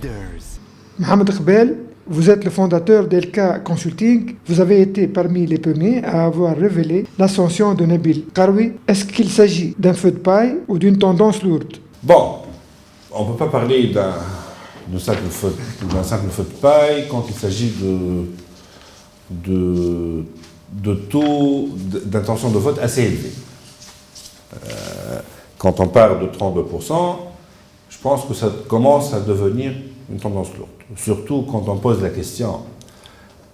Leaders. Mohamed Kbel, vous êtes le fondateur d'Elka Consulting. Vous avez été parmi les premiers à avoir révélé l'ascension de Nabil Karoui. Est-ce qu'il s'agit d'un feu de paille ou d'une tendance lourde? Bon, on ne peut pas parler d'un simple feu de paille quand il s'agit de taux d'intention de vote assez élevé. Quand on parle de 32%, je pense que ça commence à devenir une tendance lourde. Surtout quand on pose la question.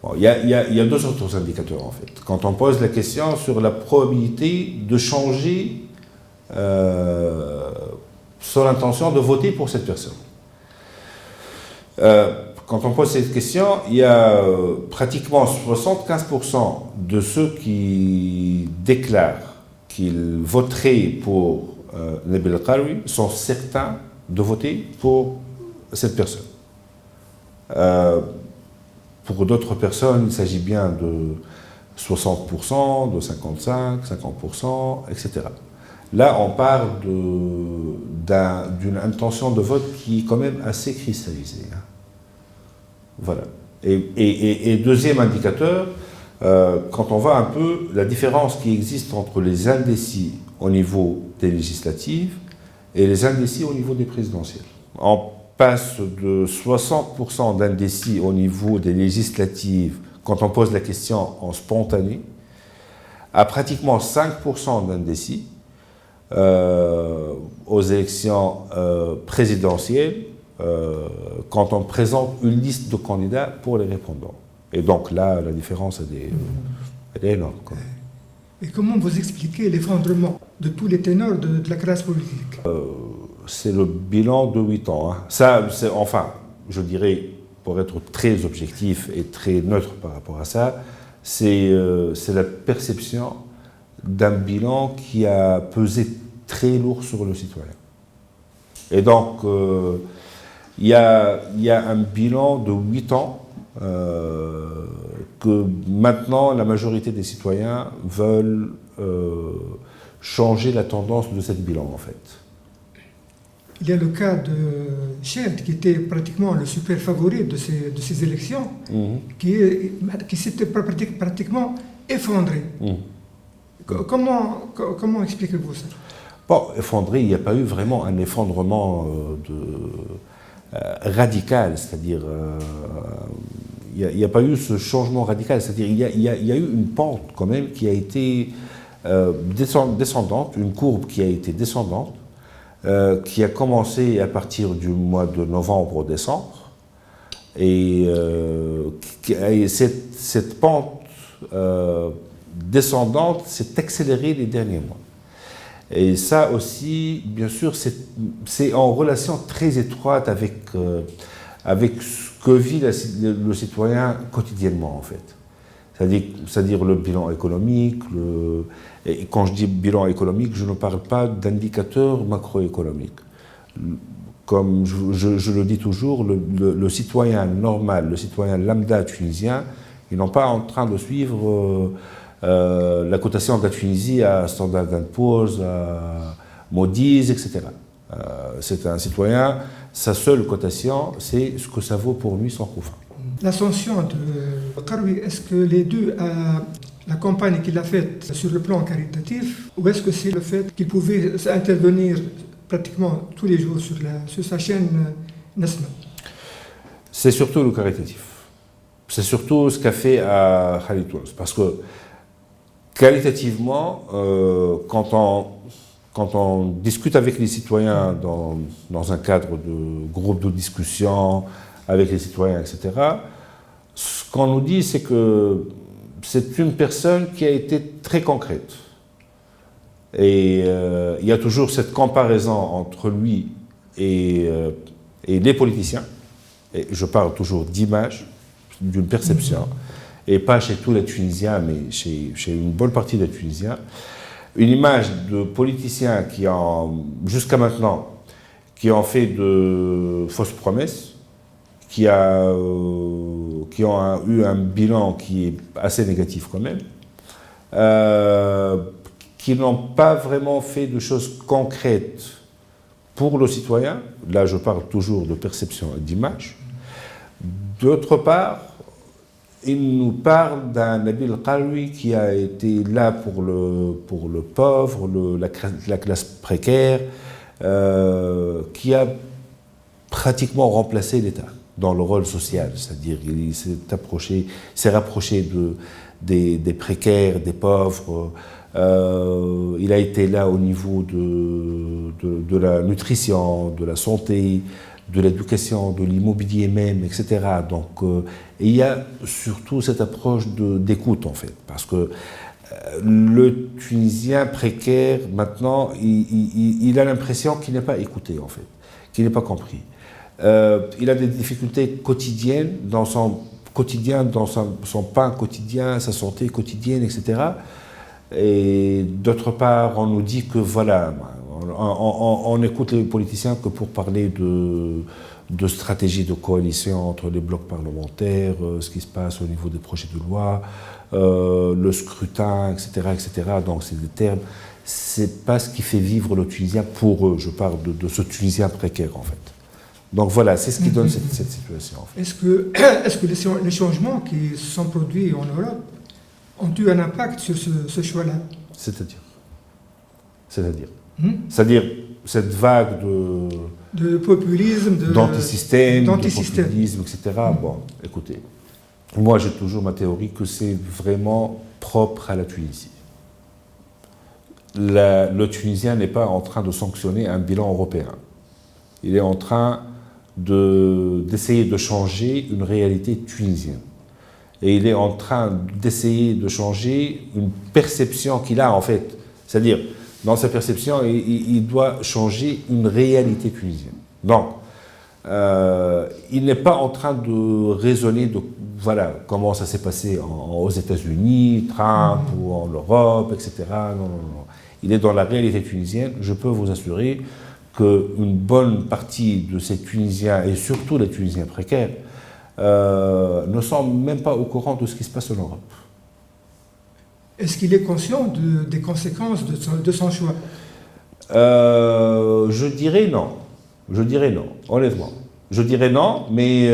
Bon, il y a deux autres indicateurs en fait. Quand on pose la question sur la probabilité de changer son intention de voter pour cette personne. Quand on pose cette question, il y a pratiquement 75% de ceux qui déclarent qu'ils voteraient pour Nabil Karoui sont certains de voter pour cette personne. Pour d'autres personnes, il s'agit bien de 60%, de 55%, 50%, etc. Là, on parle d'une intention de vote qui est quand même assez cristallisée. Voilà. Et deuxième indicateur, quand on voit un peu la différence qui existe entre les indécis au niveau des législatives et les indécis au niveau des présidentielles. On passe de 60% d'indécis au niveau des législatives quand on pose la question en spontané à pratiquement 5% d'indécis aux élections présidentielles quand on présente une liste de candidats pour les répondants. Et donc là, la différence, elle est énorme. Quoi. Et comment vous expliquez l'effondrement de tous les ténors de la classe politique? C'est le bilan de 8 ans. Hein. Ça, enfin, je dirais, pour être très objectif et très neutre par rapport à ça, c'est la perception d'un bilan qui a pesé très lourd sur le citoyen. Et donc, il y a un bilan de 8 ans que maintenant la majorité des citoyens veulent changer la tendance de cette bilan en fait. Il y a le cas de Chedd qui était pratiquement le super favori de ces élections, qui s'était pratiquement effondré. Comment expliquez-vous ça? Bon, effondré, il n'y a pas eu vraiment un effondrement radical, c'est-à-dire il n'y a pas eu ce changement radical, c'est-à-dire il y a eu une pente quand même qui a été descendante, une courbe qui a été descendante, qui a commencé à partir du mois de novembre-décembre, et cette pente descendante s'est accélérée les derniers mois. Et ça aussi, bien sûr, c'est en relation très étroite avec ce que vit le citoyen quotidiennement, en fait. C'est-à-dire le bilan économique. Et quand je dis bilan économique, je ne parle pas d'indicateurs macroéconomiques. Comme je le dis toujours, le citoyen normal, le citoyen lambda tunisien, ils n'ont pas en train de suivre la cotation de la Tunisie à Standard & Poor's, à Moody's, etc. C'est un citoyen, sa seule cotation, c'est ce que ça vaut pour lui sans coup. L'ascension de Karoui, est-ce que les deux la campagne qu'il a faite sur le plan caritatif, ou est-ce que c'est le fait qu'il pouvait intervenir pratiquement tous les jours sur sa chaîne Nasma? C'est surtout le caritatif. C'est surtout ce qu'a fait à Khalid Tounes. Parce que qualitativement, quand on discute avec les citoyens dans un cadre de groupe de discussion, avec les citoyens, etc., ce qu'on nous dit, c'est que c'est une personne qui a été très concrète. Et il y a toujours cette comparaison entre lui et les politiciens. Et je parle toujours d'image, d'une perception, et pas chez tous les Tunisiens, mais chez une bonne partie des Tunisiens. Une image de politiciens qui, jusqu'à maintenant, qui ont fait de fausses promesses, qui ont eu un bilan qui est assez négatif quand même, qui n'ont pas vraiment fait de choses concrètes pour le citoyen, là je parle toujours de perception et d'image. D'autre part, il nous parle d'un Nabil Karoui qui a été là pour le pauvre, la classe précaire, qui a pratiquement remplacé l'État dans le rôle social, c'est-à-dire qu'il s'est rapproché des précaires, des pauvres. Il a été là au niveau de la nutrition, de la santé, de l'éducation, de l'immobilier même, etc. Donc, il y a surtout cette approche d'écoute, en fait, parce que le Tunisien précaire, maintenant, il a l'impression qu'il n'est pas écouté, en fait, qu'il n'est pas compris. Il a des difficultés quotidiennes dans son quotidien, dans son pain quotidien, sa santé quotidienne, etc. Et d'autre part, on nous dit que voilà, on écoute les politiciens que pour parler de stratégie de coalition entre les blocs parlementaires, ce qui se passe au niveau des projets de loi, le scrutin, etc., etc. Donc c'est des termes, c'est pas ce qui fait vivre le Tunisien pour eux. Je parle de ce Tunisien précaire en fait. Donc voilà, c'est ce qui donne cette situation. En fait. Est-ce que les changements qui se sont produits en Europe ont eu un impact sur ce choix-là? C'est-à-dire C'est-à-dire cette vague de populisme, d'antisystème, de populisme, etc. Bon, écoutez, moi j'ai toujours ma théorie que c'est vraiment propre à la Tunisie. Le Tunisien n'est pas en train de sanctionner un bilan européen. Il est en train d'essayer de changer une réalité tunisienne. Et il est en train d'essayer de changer une perception qu'il a en fait. C'est-à-dire, dans sa perception, il doit changer une réalité tunisienne. Donc, il n'est pas en train de raisonner de voilà, comment ça s'est passé aux États-Unis, Trump ou en Europe, etc. Non, non, non. Il est dans la réalité tunisienne. Je peux vous assurer qu'une bonne partie de ces Tunisiens, et surtout les Tunisiens précaires, ne sont même pas au courant de ce qui se passe en Europe. Est-ce qu'il est conscient des conséquences de son choix? Je dirais non. Je dirais non, honnêtement. Je dirais non, mais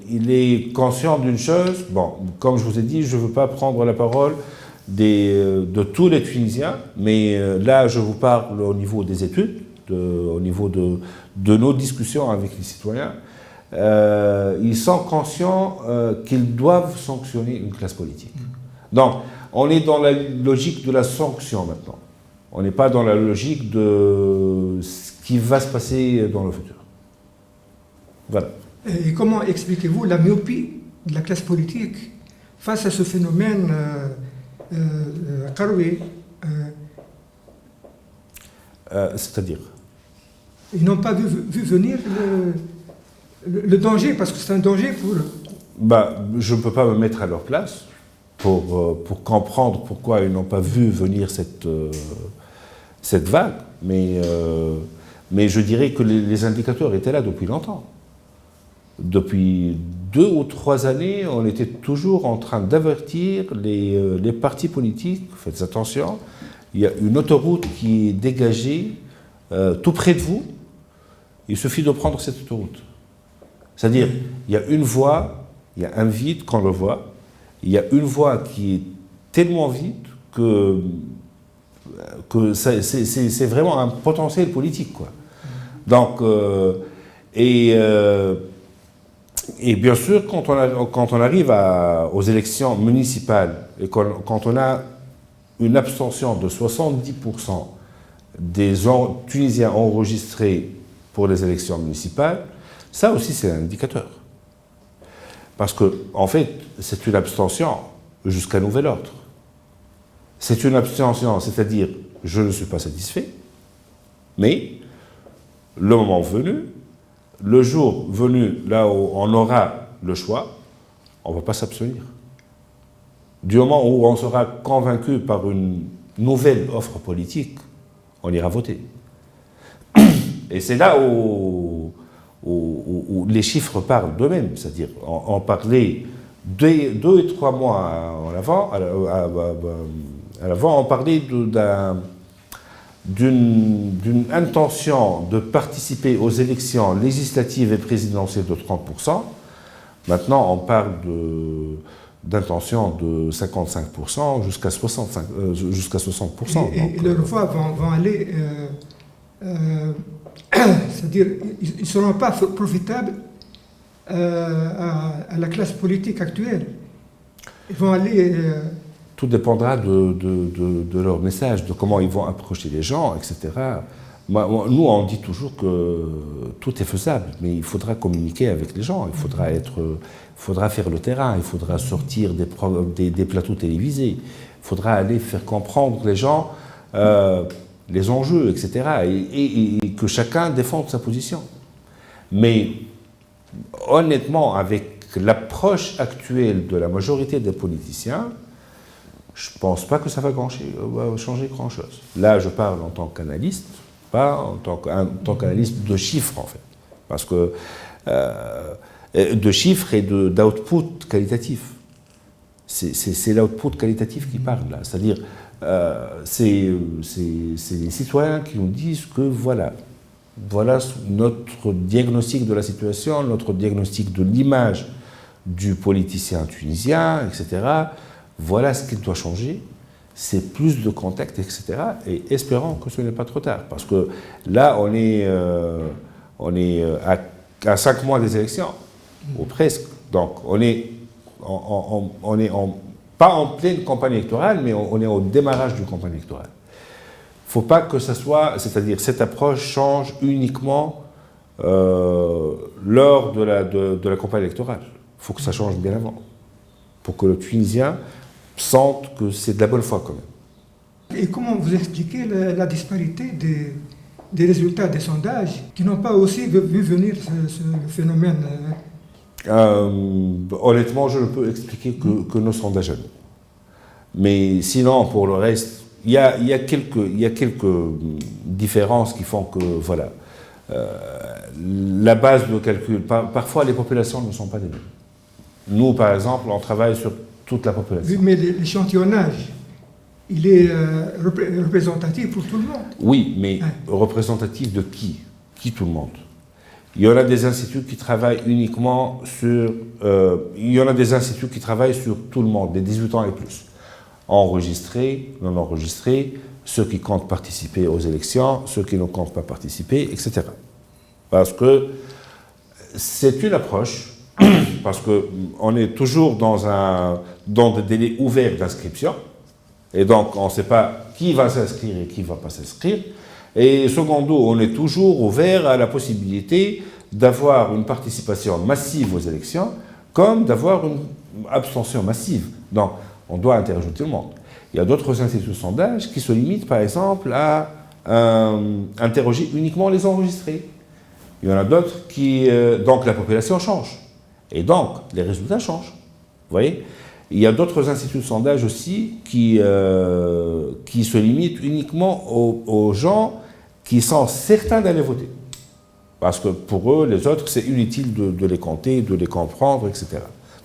il est conscient d'une chose. Bon, comme je vous ai dit, je ne veux pas prendre la parole de tous les Tunisiens, mais là, je vous parle au niveau des études, au niveau de nos discussions avec les citoyens. Ils sont conscients qu'ils doivent sanctionner une classe politique. Donc, on est dans la logique de la sanction maintenant. On n'est pas dans la logique de ce qui va se passer dans le futur. Voilà. Et comment expliquez-vous la myopie de la classe politique face à ce phénomène Karoui? C'est-à-dire? Ils n'ont pas vu venir le danger, parce que c'est un danger pour eux. Je ne peux pas me mettre à leur place pour comprendre pourquoi ils n'ont pas vu venir cette vague, mais je dirais que les indicateurs étaient là depuis longtemps. Depuis 2 ou 3 années, on était toujours en train d'avertir les partis politiques, faites attention, il y a une autoroute qui est dégagée tout près de vous, il suffit de prendre cette autoroute. C'est-à-dire, il y a une voie, il y a un vide qu'on le voit, il y a une voie qui est tellement vide que c'est vraiment un potentiel politique, quoi. Donc, et bien sûr, quand on arrive aux élections municipales et quand on a une abstention de 70% des Tunisiens enregistrés pour les élections municipales, ça aussi c'est un indicateur. Parce que, en fait, c'est une abstention jusqu'à nouvel ordre. C'est une abstention, c'est-à-dire, je ne suis pas satisfait, mais le moment venu, le jour venu, là où on aura le choix, on ne va pas s'abstenir. Du moment où on sera convaincu par une nouvelle offre politique, on ira voter. Et c'est là où les chiffres parlent d'eux-mêmes, c'est-à-dire on parlait 2 et 3 mois en avant, on parlait d'une intention de participer aux élections législatives et présidentielles de 30%. Maintenant, on parle d'intention de 55% jusqu'à 60%. Et leurs voix vont aller, c'est-à-dire, ils ne seront pas profitables à la classe politique actuelle. Ils vont aller... Tout dépendra de leur message, de comment ils vont approcher les gens, etc. Nous, on dit toujours que tout est faisable, mais il faudra communiquer avec les gens, il faudra faire le terrain, il faudra sortir des plateaux télévisés, il faudra aller faire comprendre les gens les enjeux, etc. Et que chacun défende sa position. Mais honnêtement, avec l'approche actuelle de la majorité des politiciens, je ne pense pas que ça va changer grand-chose. Là, je parle en tant qu'analyste, pas en tant qu'analyste de chiffres, en fait. Parce que de chiffres et d'output qualitatif. C'est l'output qualitatif qui parle, là. C'est-à-dire, c'est les citoyens qui nous disent que voilà notre diagnostic de la situation, notre diagnostic de l'image du politicien tunisien, etc. Voilà ce qu'il doit changer, c'est plus de contact, etc. Et espérons que ce n'est pas trop tard, parce que là, on est à 5 mois des élections, ou presque. Donc, on est pas en pleine campagne électorale, mais on est au démarrage d'une campagne électorale. Il ne faut pas que ça soit, c'est-à-dire cette approche change uniquement lors de la campagne électorale. Il faut que ça change bien avant, pour que le Tunisien sente que c'est de la bonne foi quand même. Et comment vous expliquez la disparité des résultats des sondages qui n'ont pas aussi vu venir ce phénomène? Honnêtement, je ne peux expliquer que nos sondages à nous. Mais sinon, pour le reste, il y a quelques différences qui font que, voilà, la base de calcul, parfois les populations ne sont pas les mêmes. Nous, par exemple, on travaille sur toute la population. Oui, mais l'échantillonnage, il est représentatif pour tout le monde. Oui, mais représentatif de qui? Qui tout le monde? Il y en a des instituts qui travaillent uniquement sur... il y en a des instituts qui travaillent sur tout le monde, des 18 ans et plus. Enregistrés, non enregistrés, ceux qui comptent participer aux élections, ceux qui ne comptent pas participer, etc. Parce que c'est une approche, parce qu'on est toujours dans des délais ouverts d'inscription, et donc on ne sait pas qui va s'inscrire et qui ne va pas s'inscrire. Et secondo, on est toujours ouvert à la possibilité d'avoir une participation massive aux élections, comme d'avoir une abstention massive. Donc, on doit interroger tout le monde. Il y a d'autres instituts de sondage qui se limitent, par exemple, à interroger uniquement les enregistrés. Il y en a d'autres qui... donc, la population change. Et donc, les résultats changent. Vous voyez ? Il y a d'autres instituts de sondage aussi qui se limitent uniquement aux gens qui sont certains d'aller voter. Parce que pour eux, les autres, c'est inutile de les compter, de les comprendre, etc.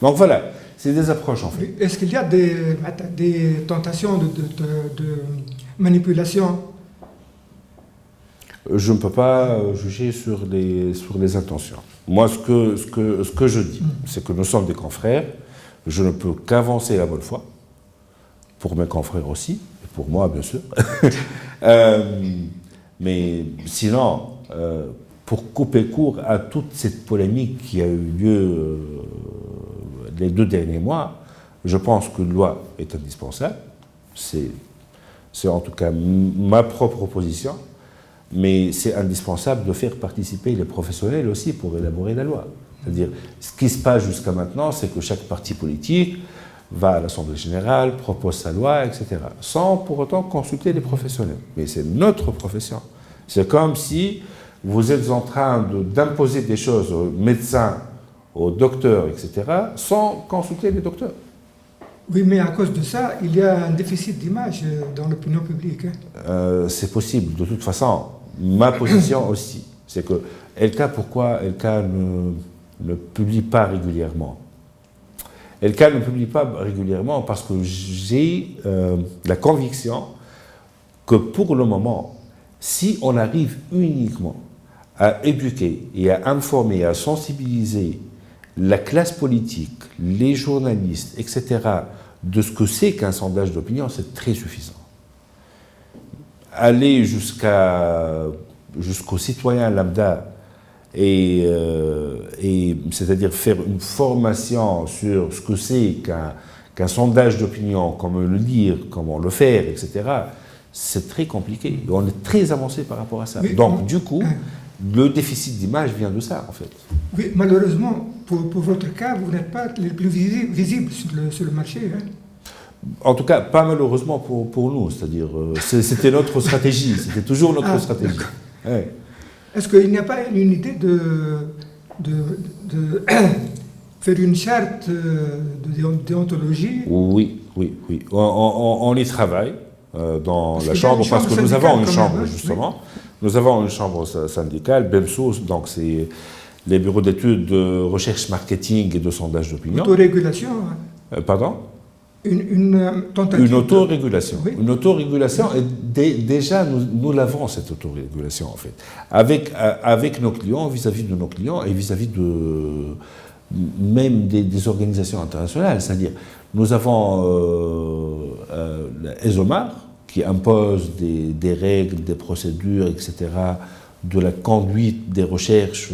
Donc voilà, c'est des approches en fait. Est-ce qu'il y a des tentations de manipulation? Je ne peux pas juger sur les intentions. Moi, ce que je dis, c'est que nous sommes des confrères. Je ne peux qu'avancer la bonne foi, pour mes confrères aussi, et pour moi, bien sûr. Mais sinon, pour couper court à toute cette polémique qui a eu lieu les 2 derniers mois, je pense qu'une loi est indispensable. C'est en tout cas ma propre position. Mais c'est indispensable de faire participer les professionnels aussi pour élaborer la loi. C'est-à-dire, ce qui se passe jusqu'à maintenant, c'est que chaque parti politique va à l'Assemblée générale, propose sa loi, etc., sans pour autant consulter les professionnels. Mais c'est notre profession. C'est comme si vous êtes en train d'imposer des choses aux médecins, aux docteurs, etc., sans consulter les docteurs. Oui, mais à cause de ça, il y a un déficit d'image dans l'opinion publique. C'est possible. De toute façon, ma position aussi, c'est que pourquoi LK ne publie pas régulièrement? LK ne publie pas régulièrement parce que j'ai la conviction que pour le moment, Si on arrive uniquement à éduquer et à informer, à sensibiliser la classe politique, les journalistes, etc., de ce que c'est qu'un sondage d'opinion, c'est très suffisant. Aller jusqu'au citoyen lambda et c'est-à-dire faire une formation sur ce que c'est qu'un sondage d'opinion, comment le lire, comment le faire, etc., c'est très compliqué. On est très avancé par rapport à ça. Oui, donc, du coup, le déficit d'image vient de ça, en fait. Oui, malheureusement, pour votre cas, vous n'êtes pas les plus visibles sur le marché. Hein. En tout cas, pas malheureusement pour nous. C'est-à-dire, c'était notre stratégie. C'était toujours notre stratégie. Ouais. Est-ce qu'il n'y a pas une idée de faire une charte de déontologie? Oui. On y travaille dans la chambre, parce que nous avons une chambre, justement. Oui. Nous avons une chambre syndicale, BEMSO, donc c'est les bureaux d'études de recherche marketing et de sondage d'opinion. Autorégulation. Pardon? Une tentative. Une autorégulation. Oui. Une autorégulation, et déjà nous l'avons, cette autorégulation, en fait. Avec nos clients, vis-à-vis de nos clients et vis-à-vis de même des organisations internationales. C'est-à-dire, nous avons ESOMAR, qui impose des règles, des procédures, etc., de la conduite des recherches,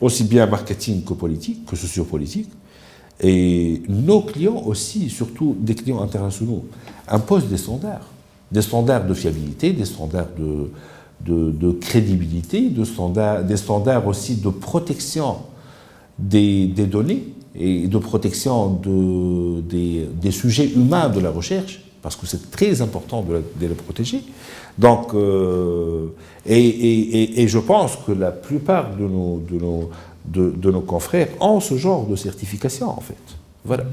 aussi bien marketing que politique, que sociopolitique. Et nos clients aussi, surtout des clients internationaux, imposent des standards de fiabilité, des standards de crédibilité, des standards aussi de protection des données et de protection des sujets humains de la recherche, parce que c'est très important de les protéger. Donc, et je pense que la plupart de nos confrères ont ce genre de certification, en fait. Voilà.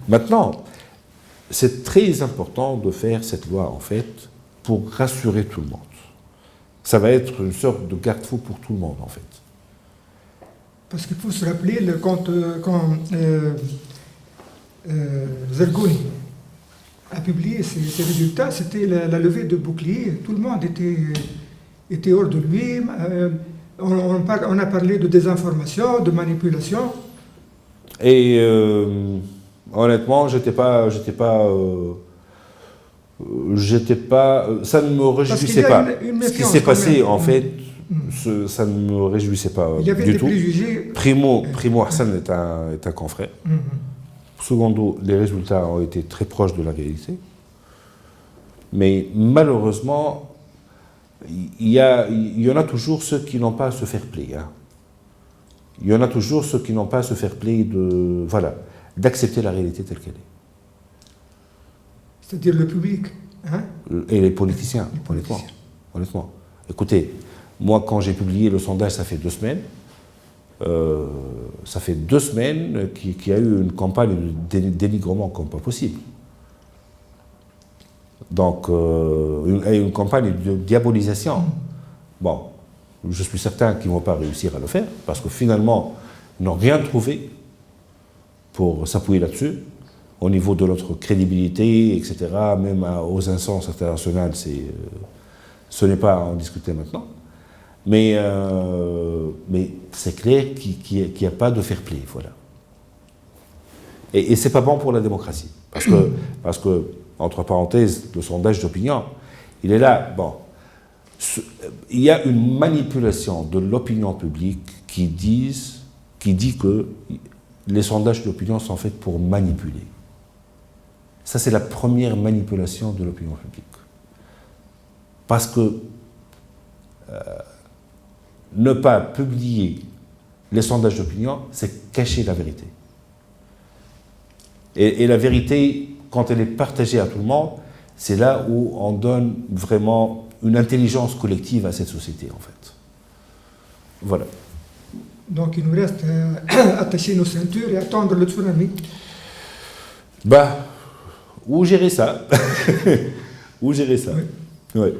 Maintenant, c'est très important de faire cette loi, en fait, pour rassurer tout le monde. Ça va être une sorte de garde-fou pour tout le monde, en fait. Parce qu'il faut se rappeler, quand Zergouni a publié ses résultats, c'était la levée de bouclier. Tout le monde était hors de lui. On a parlé de désinformation, de manipulation. Et honnêtement, ça ne me réjouissait pas. Ce qui s'est passé, en fait, ça ne me réjouissait pas du tout. Il y avait des préjugés. Primo Hassan est un confrère. Secondo, les résultats ont été très proches de la réalité. Mais malheureusement, il y en a toujours ceux qui n'ont pas ce fair play. Hein. Il y en a toujours ceux qui n'ont pas ce fair play d'accepter la réalité telle qu'elle est. C'est-à-dire le public, hein? Et les politiciens, honnêtement. Écoutez, moi, quand j'ai publié le sondage, ça fait 2 semaines. Ça fait 2 semaines qu'il y a eu une campagne de dénigrement comme pas possible. Donc, une campagne de diabolisation. Bon, je suis certain qu'ils ne vont pas réussir à le faire, parce que finalement, ils n'ont rien trouvé pour s'appuyer là-dessus, au niveau de notre crédibilité, etc., même aux instances internationales, ce n'est pas à en discuter maintenant. Mais c'est clair qu'il n'y a pas de fair play, voilà. Et ce n'est pas bon pour la démocratie. Parce que, entre parenthèses, le sondage d'opinion, il est là. Bon, il y a une manipulation de l'opinion publique qui dit que les sondages d'opinion sont faits pour manipuler. Ça, c'est la première manipulation de l'opinion publique. Parce que ne pas publier les sondages d'opinion, c'est cacher la vérité. Et la vérité, quand elle est partagée à tout le monde, c'est là où on donne vraiment une intelligence collective à cette société, en fait. Voilà. Donc il nous reste à attacher nos ceintures et attendre le tsunami. Où gérer ça? Où gérer ça? Oui. Ouais.